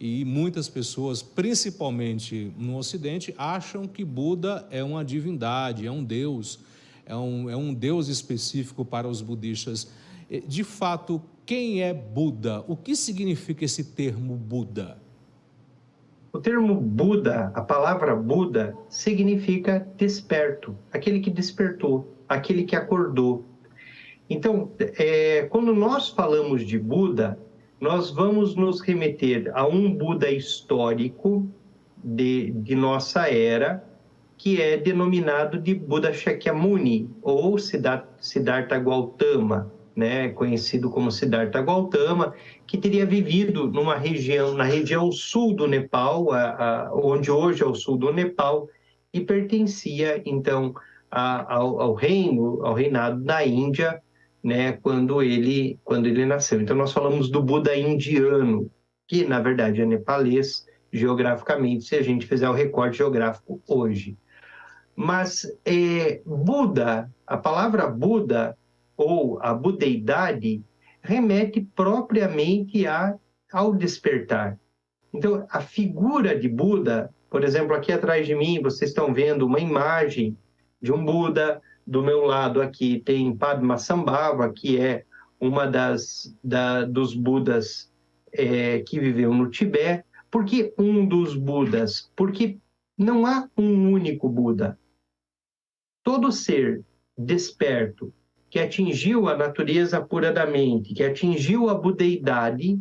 E muitas pessoas, principalmente no Ocidente, acham que Buda é uma divindade, é um deus, é um deus específico para os budistas. De fato, quem é Buda? O que significa esse termo Buda? O termo Buda, a palavra Buda, significa desperto, aquele que despertou, aquele que acordou. Então, quando nós falamos de Buda, nós vamos nos remeter a um Buda histórico de nossa era, que é denominado de Buda Shakyamuni, ou Siddhartha Gautama, né? Conhecido como Siddhartha Gautama, que teria vivido na região sul do Nepal, onde hoje é o sul do Nepal, e pertencia, então, ao reinado da Índia, né? Quando ele nasceu. Então, nós falamos do Buda indiano, que, na verdade, é nepalês, geograficamente, se a gente fizer o recorte geográfico hoje. Mas Buda, a palavra Buda, ou a budeidade, remete propriamente ao despertar. Então, a figura de Buda, por exemplo, aqui atrás de mim, vocês estão vendo uma imagem de um Buda. Do meu lado aqui tem Padmasambhava, que é uma dos Budas que viveu no Tibete. Por que um dos Budas? Porque não há um único Buda. Todo ser desperto que atingiu a natureza pura da mente, que atingiu a budeidade,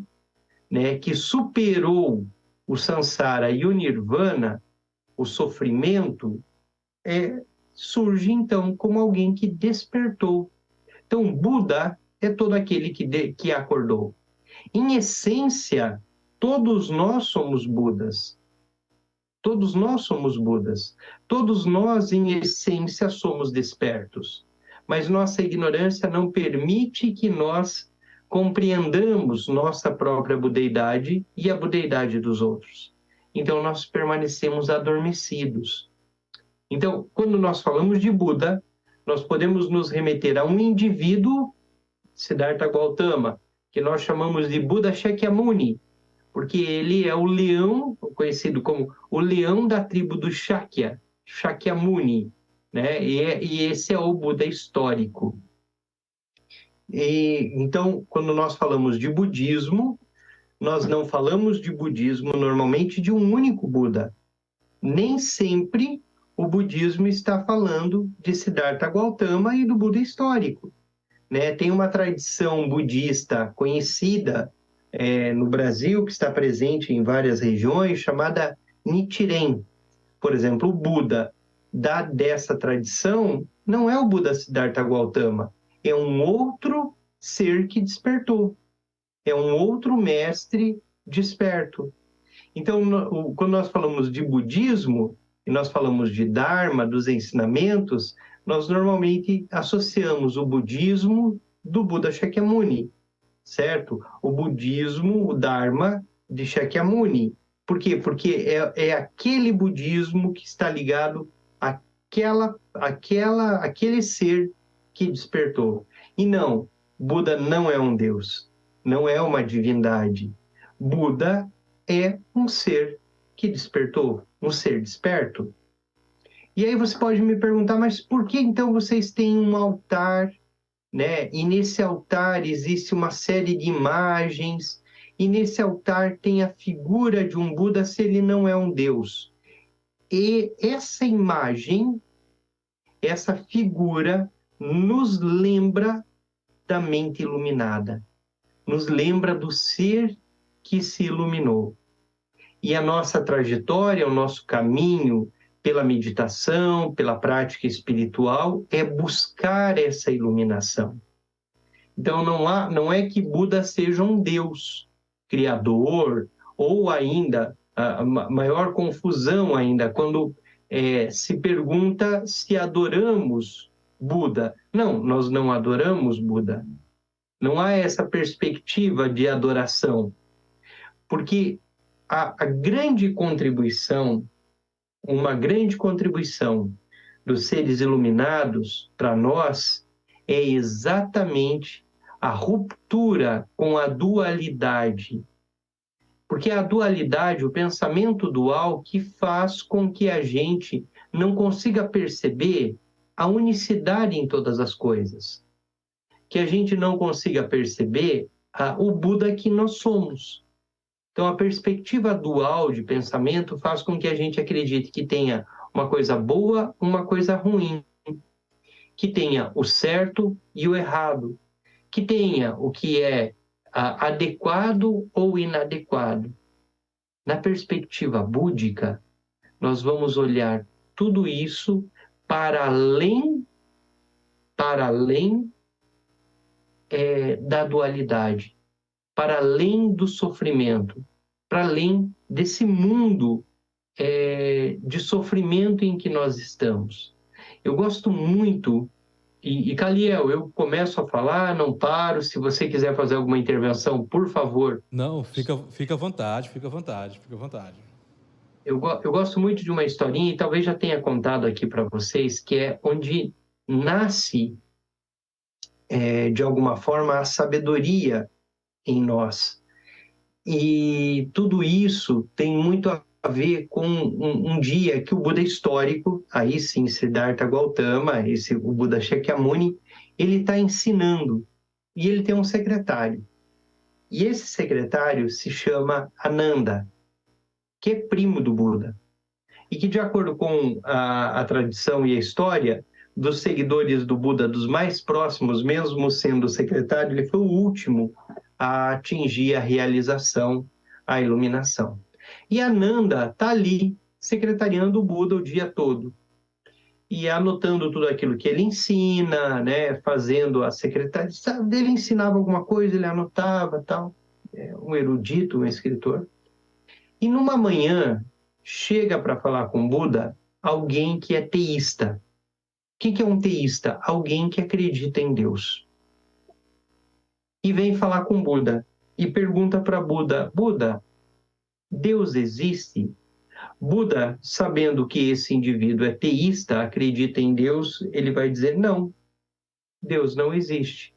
né, que superou o samsara e o nirvana, o sofrimento, surge então como alguém que despertou. Então, Buda é todo aquele que acordou. Em essência, todos nós somos Budas. Todos nós somos Budas. Todos nós, em essência, somos despertos. Mas nossa ignorância não permite que nós compreendamos nossa própria budeidade e a budeidade dos outros. Então, nós permanecemos adormecidos. Então, quando nós falamos de Buda, nós podemos nos remeter a um indivíduo, Siddhartha Gautama, que nós chamamos de Buda Shakyamuni, porque ele é o leão, conhecido como o leão da tribo do Shakya, Shakyamuni, né? E esse é o Buda histórico. Então, quando nós falamos de budismo, nós não falamos de budismo normalmente de um único Buda. Nem sempre o budismo está falando de Siddhartha Gautama e do Buda histórico, né? Tem uma tradição budista conhecida no Brasil, que está presente em várias regiões, chamada Nichiren. Por exemplo, o Buda dessa tradição não é o Buda Siddhartha Gautama, é um outro ser que despertou, é um outro mestre desperto. Então, quando nós falamos de budismo, e nós falamos de Dharma, dos ensinamentos, nós normalmente associamos o budismo do Buda Shakyamuni, certo? O budismo, o Dharma de Shakyamuni. Por quê? Porque é aquele budismo que está ligado àquele ser que despertou. E não, Buda não é um deus, não é uma divindade. Buda é um ser que despertou, um ser desperto. E aí você pode me perguntar, mas por que então vocês têm um altar, né? E nesse altar existe uma série de imagens, e nesse altar tem a figura de um Buda se ele não é um Deus. E essa imagem, essa figura, nos lembra da mente iluminada, nos lembra do ser que se iluminou. E a nossa trajetória, o nosso caminho pela meditação, pela prática espiritual, é buscar essa iluminação. Então, não é que Buda seja um Deus criador, ou ainda, a maior confusão ainda, quando se pergunta se adoramos Buda. Não, nós não adoramos Buda. Não há essa perspectiva de adoração, porque a grande contribuição, uma grande contribuição dos seres iluminados para nós é exatamente a ruptura com a dualidade Porque é a dualidade, o pensamento dual, que faz com que a gente não consiga perceber a unicidade em todas as coisas. Que a gente não consiga perceber o Buda que nós somos. Então, a perspectiva dual de pensamento faz com que a gente acredite que tenha uma coisa boa, uma coisa ruim, que tenha o certo e o errado, que tenha o que é adequado ou inadequado. Na perspectiva búdica, nós vamos olhar tudo isso para além da dualidade, para além do sofrimento, para além desse mundo de sofrimento em que nós estamos. Eu gosto muito, e Caliel, eu começo a falar, não paro, se você quiser fazer alguma intervenção, por favor. Não, fica à vontade, fica à vontade, fica à vontade. Eu gosto muito de uma historinha, e talvez já tenha contado aqui para vocês, que é onde nasce, de alguma forma, a sabedoria em nós. E tudo isso tem muito a ver com um dia que o Buda histórico, aí sim, Siddhartha Gautama, o Buda Shakyamuni, ele está ensinando, e ele tem um secretário. E esse secretário se chama Ananda, que é primo do Buda. E que, de acordo com a tradição e a história, dos seguidores do Buda, dos mais próximos, mesmo sendo secretário, ele foi o último a atingir a realização, a iluminação. E Ananda está ali, secretariando o Buda o dia todo. E anotando tudo aquilo que ele ensina, né, fazendo a secretaria. Ele ensinava alguma coisa, ele anotava, tal. Um erudito, um escritor. E numa manhã, chega para falar com o Buda alguém que é teísta. O que é um teísta? Alguém que acredita em Deus. E vem falar com Buda e pergunta para Buda: Buda, Deus existe? Buda, sabendo que esse indivíduo é teísta, acredita em Deus, ele vai dizer: não, Deus não existe.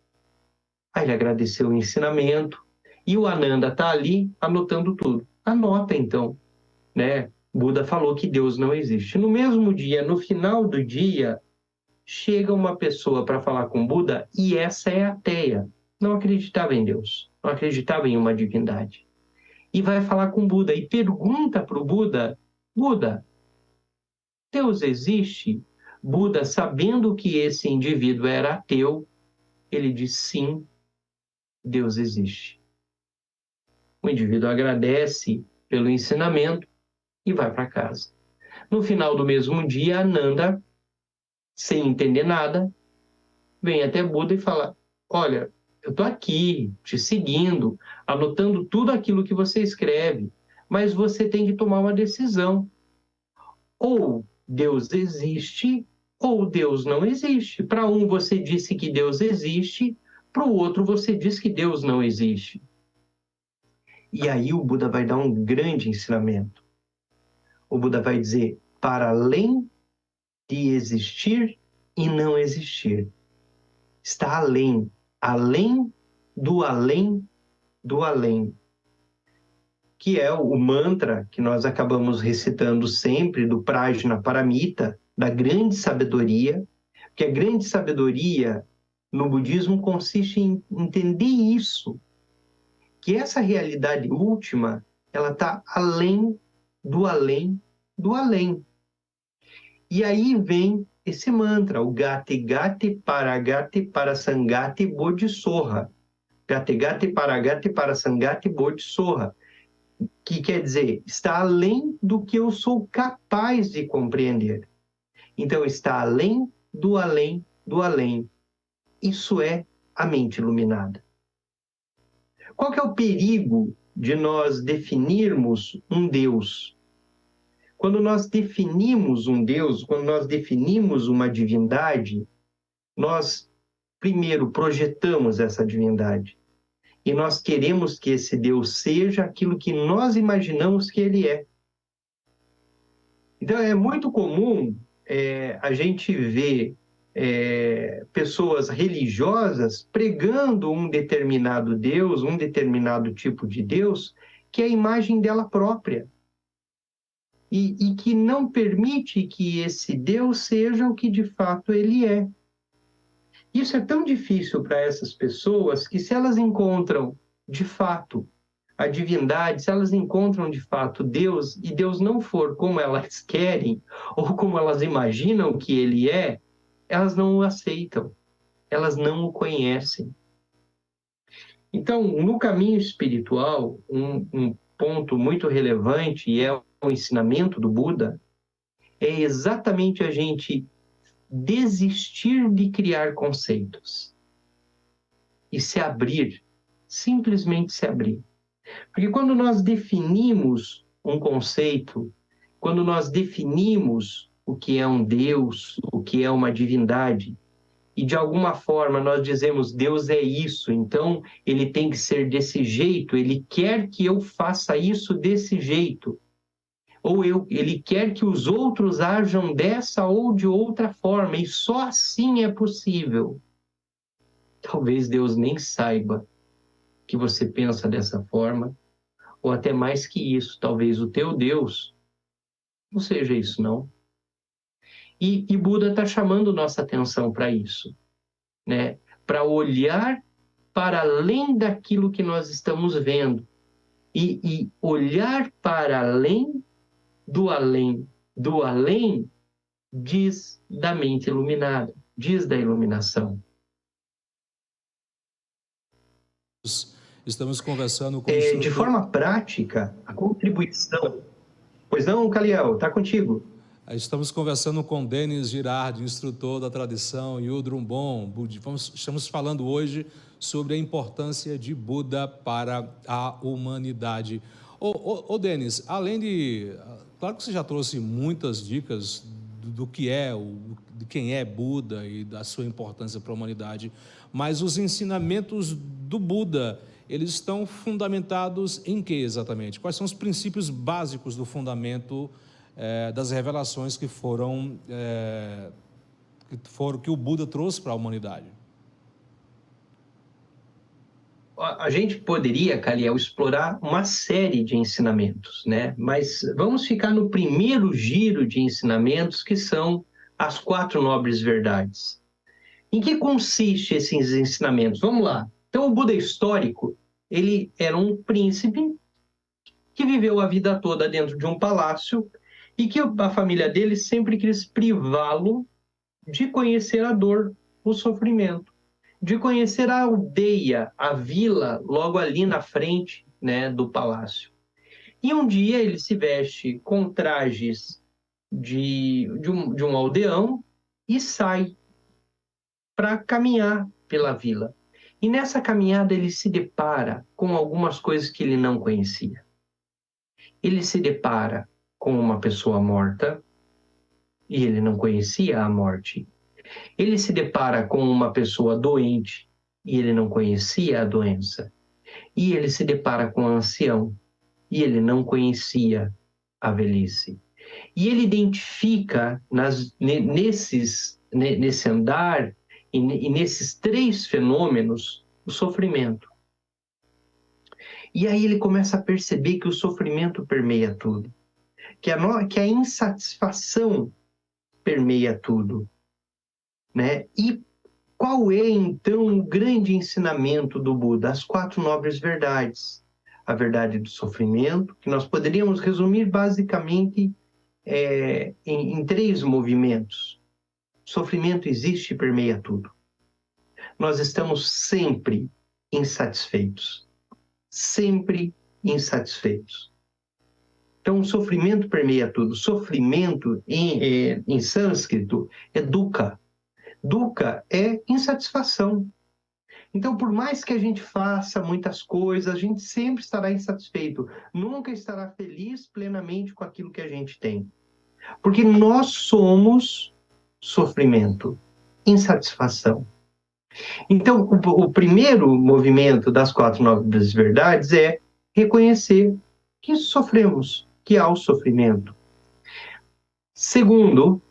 Aí ele agradeceu o ensinamento e o Ananda está ali anotando tudo. Anota então, né? Buda falou que Deus não existe. No mesmo dia, no final do dia, chega uma pessoa para falar com Buda e essa é ateia. Não acreditava em Deus, não acreditava em uma divindade. E vai falar com Buda e pergunta para o Buda: Buda, Deus existe? Buda, sabendo que esse indivíduo era ateu, ele diz: sim, Deus existe. O indivíduo agradece pelo ensinamento e vai para casa. No final do mesmo dia, Ananda, sem entender nada, vem até Buda e fala: olha, eu estou aqui, te seguindo, anotando tudo aquilo que você escreve, mas você tem que tomar uma decisão. Ou Deus existe, ou Deus não existe. Para um você disse que Deus existe, para o outro você diz que Deus não existe. E aí o Buda vai dar um grande ensinamento. O Buda vai dizer: para além de existir e não existir, está além, além do além do além, que é o mantra que nós acabamos recitando sempre do Prajna Paramita, da grande sabedoria, que a grande sabedoria no budismo consiste em entender isso, que essa realidade última, ela está além do além do além. E aí vem esse mantra, o Gati Gati Paragati Parasangati Bodhisoha. Gati Gati Paragati Parasangati Bodhisoha. Que quer dizer, está além do que eu sou capaz de compreender. Então, está além do além do além. Isso é a mente iluminada. Qual que é o perigo de nós definirmos um Deus? Quando nós definimos um Deus, quando nós definimos uma divindade, nós primeiro projetamos essa divindade. E nós queremos que esse Deus seja aquilo que nós imaginamos que ele é. Então, é muito comum a gente ver pessoas religiosas pregando um determinado Deus, um determinado tipo de Deus, que é a imagem dela própria. E que não permite que esse Deus seja o que de fato ele é. Isso é tão difícil para essas pessoas que, se elas encontram de fato a divindade, se elas encontram de fato Deus, e Deus não for como elas querem ou como elas imaginam que ele é, elas não o aceitam, elas não o conhecem. Então, no caminho espiritual, um ponto muito relevante, e é o ensinamento do Buda, é exatamente a gente desistir de criar conceitos e se abrir, simplesmente se abrir. Porque quando nós definimos um conceito, quando nós definimos o que é um Deus, o que é uma divindade, e de alguma forma nós dizemos Deus é isso, então ele tem que ser desse jeito, ele quer que eu faça isso desse jeito, ou ele quer que os outros ajam dessa ou de outra forma, e só assim é possível. Talvez Deus nem saiba que você pensa dessa forma, ou até mais que isso, talvez o teu Deus não seja isso, não. E Buda está chamando nossa atenção para isso, né? Para olhar para além daquilo que nós estamos vendo, e olhar para além, do além, diz da mente iluminada, diz da iluminação. Estamos conversando com De forma prática, a contribuição... Pois não, Caliel, está contigo. Estamos conversando com Denis Girardi, instrutor da tradição Yudrum Bon. Estamos falando hoje sobre a importância de Buda para a humanidade. Denis, além de... Claro que você já trouxe muitas dicas do que é, de quem é Buda e da sua importância para a humanidade, mas os ensinamentos do Buda, eles estão fundamentados em que exatamente? Quais são os princípios básicos do fundamento das revelações que o Buda trouxe para a humanidade? A gente poderia, Caliel, explorar uma série de ensinamentos, né? Mas vamos ficar no primeiro giro de ensinamentos, que são as 4 nobres verdades. Em que consiste esses ensinamentos? Vamos lá. Então, o Buda histórico, ele era um príncipe que viveu a vida toda dentro de um palácio e que a família dele sempre quis privá-lo de conhecer a dor, o sofrimento, de conhecer a aldeia, a vila, logo ali na frente, né, do palácio. E um dia ele se veste com trajes de um aldeão e sai para caminhar pela vila. E nessa caminhada ele se depara com algumas coisas que ele não conhecia. Ele se depara com uma pessoa morta, e ele não conhecia a morte. Ele se depara com uma pessoa doente, e ele não conhecia a doença. E ele se depara com um ancião, e ele não conhecia a velhice. E ele identifica nesse andar e nesses 3 fenômenos o sofrimento. E aí ele começa a perceber que o sofrimento permeia tudo, que a insatisfação permeia tudo, né? E qual é, então, o grande ensinamento do Buda? As 4 nobres verdades. A verdade do sofrimento, que nós poderíamos resumir basicamente em 3 movimentos. O sofrimento existe e permeia tudo. Nós estamos sempre insatisfeitos. Sempre insatisfeitos. Então, o sofrimento permeia tudo. Sofrimento, em sânscrito, é dukkha. Dukkha é insatisfação. Então, por mais que a gente faça muitas coisas, a gente sempre estará insatisfeito. Nunca estará feliz plenamente com aquilo que a gente tem. Porque nós somos sofrimento, insatisfação. Então, o primeiro movimento das 4 nobres verdades é reconhecer que sofremos, que há o sofrimento. Segundo,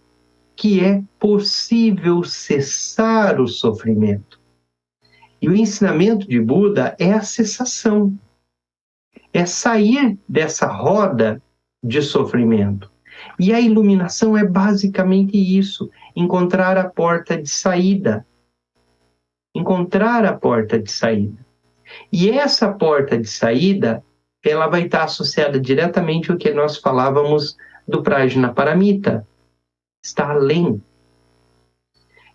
que é possível cessar o sofrimento. E o ensinamento de Buda é a cessação. é sair dessa roda de sofrimento. E a iluminação é basicamente isso, encontrar a porta de saída. Encontrar a porta de saída. E essa porta de saída, ela vai estar associada diretamente ao que nós falávamos do Prajnaparamita. Está além.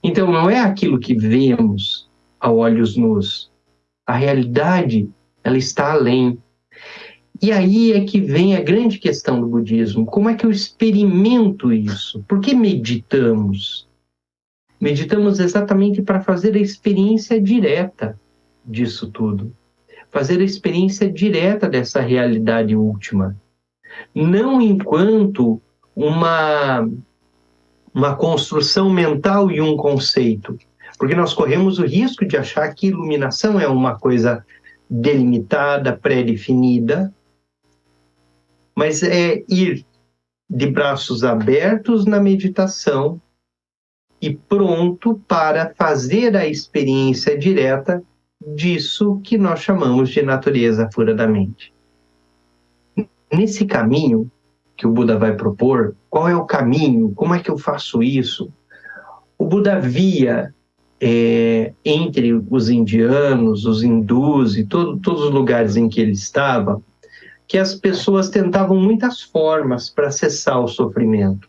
Então, não é aquilo que vemos a olhos nus. A realidade, ela está além. E aí é que vem a grande questão do budismo. Como é que eu experimento isso? Por que meditamos? Meditamos exatamente para fazer a experiência direta disso tudo. Fazer a experiência direta dessa realidade última. Não enquanto uma construção mental e um conceito. Porque nós corremos o risco de achar que iluminação é uma coisa delimitada, pré-definida, mas é ir de braços abertos na meditação e pronto para fazer a experiência direta disso que nós chamamos de natureza fora da mente. Nesse caminho que o Buda vai propor, qual é o caminho? Como é que eu faço isso? O Buda via entre os indianos, os hindus e todos os lugares em que ele estava, que as pessoas tentavam muitas formas para cessar o sofrimento.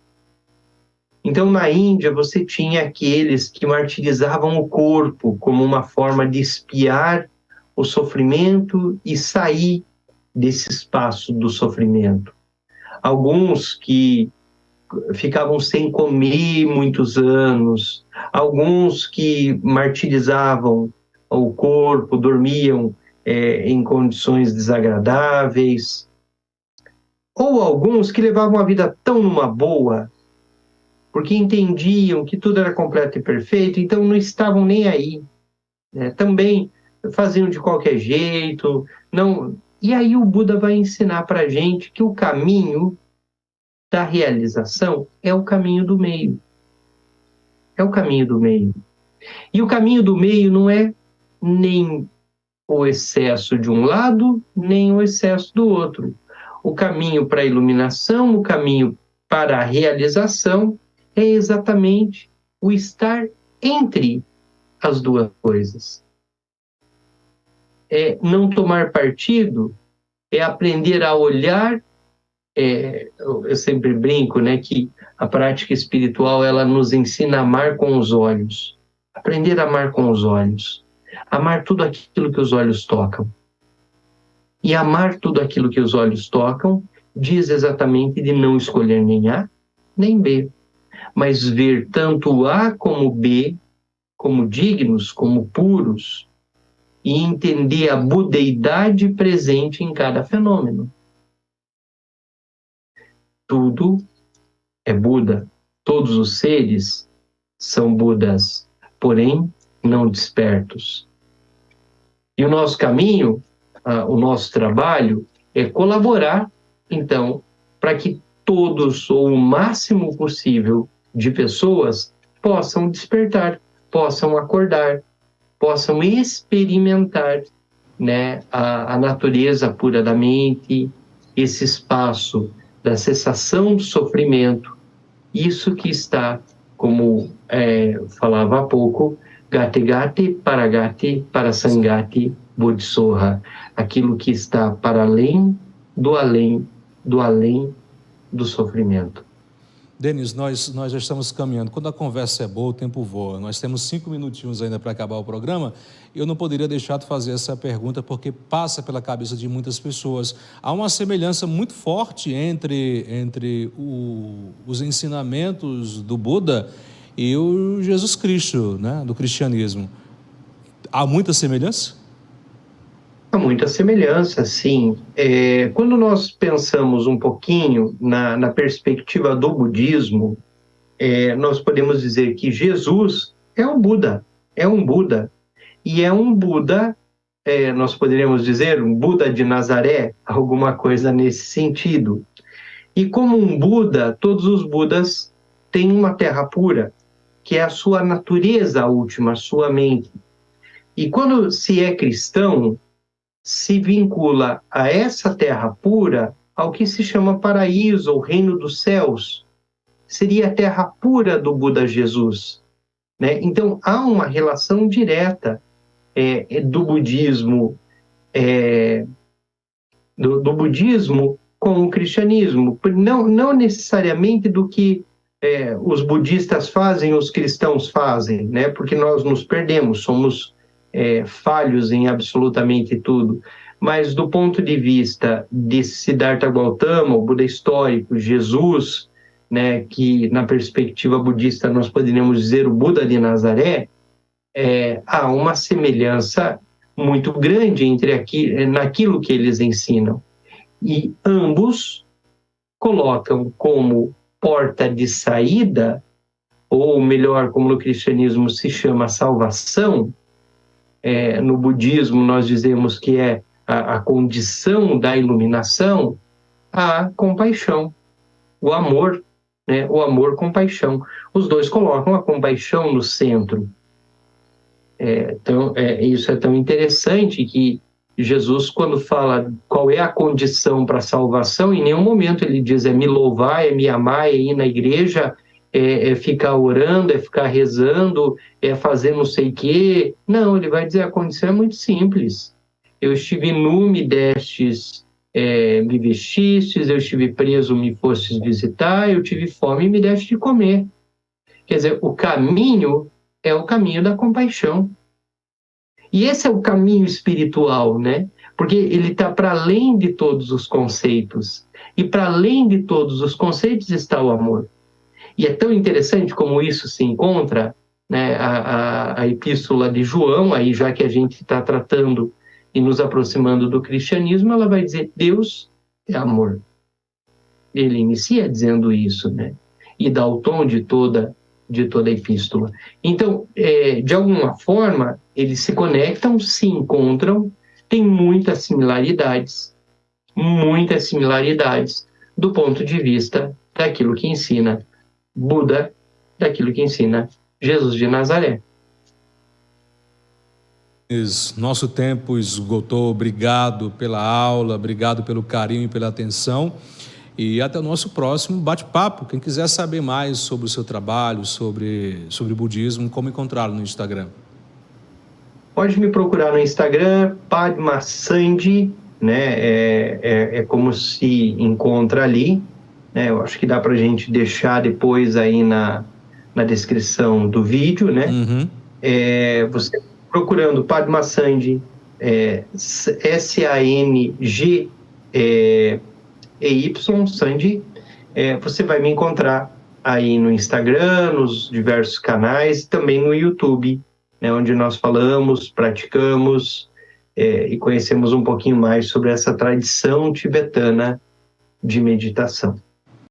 Então, na Índia, você tinha aqueles que martirizavam o corpo como uma forma de espiar o sofrimento e sair desse espaço do sofrimento. Alguns que ficavam sem comer muitos anos, alguns que martirizavam o corpo, dormiam em condições desagradáveis, ou alguns que levavam a vida tão numa boa, porque entendiam que tudo era completo e perfeito, então não estavam nem aí. Também faziam de qualquer jeito. Não. E aí o Buda vai ensinar para a gente que o caminho da realização é o caminho do meio. É o caminho do meio. E o caminho do meio não é nem o excesso de um lado, nem o excesso do outro. O caminho para a iluminação, o caminho para a realização é exatamente o estar entre as duas coisas. É não tomar partido, é aprender a olhar. Eu sempre brinco, né, que a prática espiritual ela nos ensina a amar com os olhos. Aprender a amar com os olhos. Amar tudo aquilo que os olhos tocam. E amar tudo aquilo que os olhos tocam diz exatamente de não escolher nem A nem B, mas ver tanto A como B como dignos, como puros, e entender a budeidade presente em cada fenômeno. Tudo é Buda. Todos os seres são Budas, porém não despertos. E o nosso caminho, o nosso trabalho, é colaborar, então, para que todos, ou o máximo possível de pessoas, possam despertar, possam acordar, possam experimentar, né, a natureza pura da mente, esse espaço da cessação do sofrimento, isso que está, como falava há pouco, Gate Gate Paragate Parasangate Bodhisoha, aquilo que está para além do além, do além do sofrimento. Denis, nós já estamos caminhando. Quando a conversa é boa, o tempo voa. Nós temos 5 minutinhos ainda para acabar o programa. Eu não poderia deixar de fazer essa pergunta porque passa pela cabeça de muitas pessoas. Há uma semelhança muito forte entre os ensinamentos do Buda e o Jesus Cristo, né, do cristianismo. Há muita semelhança? Há muita semelhança, sim. Quando nós pensamos um pouquinho na perspectiva do budismo, nós podemos dizer que Jesus é um Buda, e é um Buda, nós poderíamos dizer, um Buda de Nazaré, alguma coisa nesse sentido. E como um Buda, todos os Budas têm uma terra pura, que é a sua natureza última, a sua mente. E quando se é cristão, se vincula a essa terra pura ao que se chama paraíso ou reino dos céus. Seria a terra pura do Buda Jesus, né? Então, há uma relação direta do budismo do budismo com o cristianismo, não necessariamente do que os budistas fazem, os cristãos fazem, né? Porque nós nos perdemos, somos falhos em absolutamente tudo. Mas do ponto de vista de Siddhartha Gautama, o Buda histórico, Jesus, né, que na perspectiva budista nós poderíamos dizer o Buda de Nazaré, há uma semelhança muito grande naquilo que eles ensinam. E ambos colocam como porta de saída, ou melhor, como no cristianismo se chama salvação, no budismo nós dizemos que é a condição da iluminação, a compaixão, o amor, né? O amor-compaixão. Os dois colocam a compaixão no centro. Então, isso é tão interessante que Jesus, quando fala qual é a condição para a salvação, em nenhum momento ele diz me louvar, me amar, ir na igreja, ficar orando, ficar rezando, fazer não sei o quê. Não, ele vai dizer a condição é muito simples. Eu estive nu, me destes, me vestistes, eu estive preso, me fostes visitar, eu tive fome e me deste de comer. Quer dizer, o caminho é o caminho da compaixão. E esse é o caminho espiritual, né? Porque ele está para além de todos os conceitos. E para além de todos os conceitos está o amor. E é tão interessante como isso se encontra, né? A epístola de João, aí já que a gente está tratando e nos aproximando do cristianismo, ela vai dizer, Deus é amor. Ele inicia dizendo isso, né? E dá o tom de toda a epístola. Então, de alguma forma, eles se conectam, se encontram, têm muitas similaridades do ponto de vista daquilo que ensina Buda, daquilo que ensina Jesus de Nazaré. Nosso tempo esgotou. Obrigado pela aula, obrigado pelo carinho e pela atenção. E até o nosso próximo bate-papo. Quem quiser saber mais sobre o seu trabalho, sobre budismo, como encontrá-lo no Instagram? Pode me procurar no Instagram, Padma Sandi, né? É como se encontra ali, né? Eu acho que dá para a gente deixar depois aí na descrição do vídeo, né? Uhum. Você procurando Padma Sandi, S-A-N-G E-Y, Sandi, você vai me encontrar aí no Instagram, nos diversos canais, também no YouTube, né, onde nós falamos, praticamos e conhecemos um pouquinho mais sobre essa tradição tibetana de meditação.